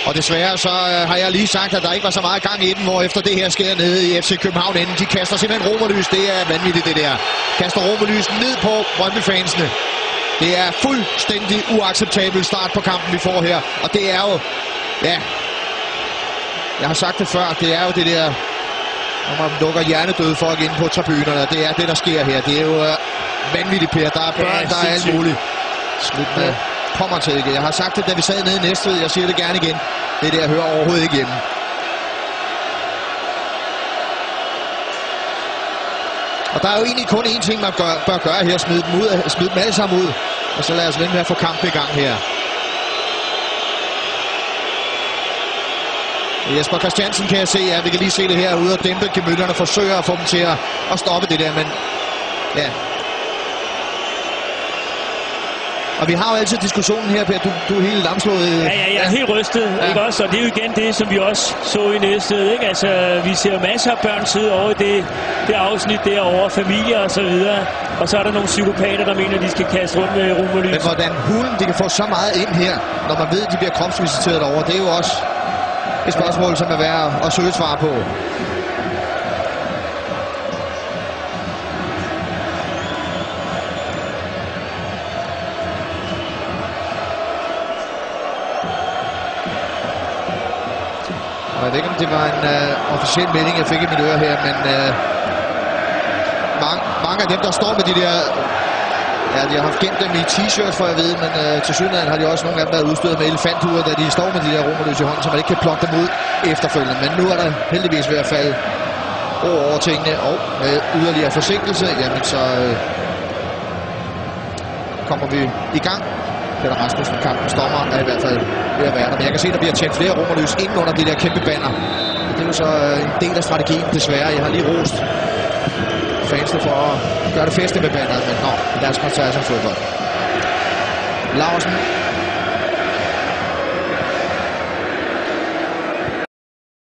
Og desværre så har jeg lige sagt, at der ikke var så meget gang i den, hvor efter det her sker nede i FC København enden. De kaster simpelthen romerlys. Det er vanvittigt, det der. Kaster romerlys ned på Brøndby-fansene. Det er fuldstændig uacceptabel start på kampen, vi får her. Og det er jo, ja, jeg har sagt det før, det er jo det der, når man lukker hjernedøde folk ind på tribunerne. Det er det, der sker her. Det er jo vanvittigt, Per. Der er børn, der er alt muligt. Slut med kommer til ikke. Jeg har sagt det, da vi sad nede i Næstved. Jeg siger det gerne igen. Det der hører overhovedet ikke hjemme. Og der er jo egentlig kun én ting, man bør gøre her. Smide dem alle sammen ud. Og så lad os vente med at få kampen i gang her. Jesper Christiansen kan jeg se, ja, vi kan lige se det her ude og dæmpe gemytterne. Forsøger at få dem til at stoppe det der, men ja. Og vi har jo altid diskussionen her, Per. Du er helt lamslået. Ja, jeg er helt rystet, ja. Ikke også? Og det er jo igen det, som vi også så i Næstved, ikke? Altså, vi ser masser af børn sidde over i det afsnit derovre, familier og så videre. Og så er der nogle psykopater, der mener, at de skal kaste rundt med romerlys. Men hvordan hulen de kan få så meget ind her, når man ved, at de bliver kropsvisiteret derovre, det er jo også et spørgsmål, som er værd at søge svar på. Jeg ved ikke, om det var en officiel melding, jeg fik i mit øre her, men mange af dem, der står med de der... Ja, de har haft gemt dem i t-shirts, for jeg ved, men til synligheden har de også nogle af dem været udstyret med elefanthuer, da de står med de der romerlys i hånden, så man ikke kan plukke dem ud efterfølgende. Men nu er der heldigvis ved at falde over tingene, og med yderligere forsinkelse, jamen så kommer vi i gang. Peter Rasmussen, kampens dommer, er i hvert fald ved at være der. Men jeg kan se, at der bliver tændt flere romerlys ind under de der kæmpe banner. Det er jo så en del af strategien, desværre. Jeg har lige rost fansene for at gøre det feste med banneret, men lad os koncentrere os om fodbold. Larsen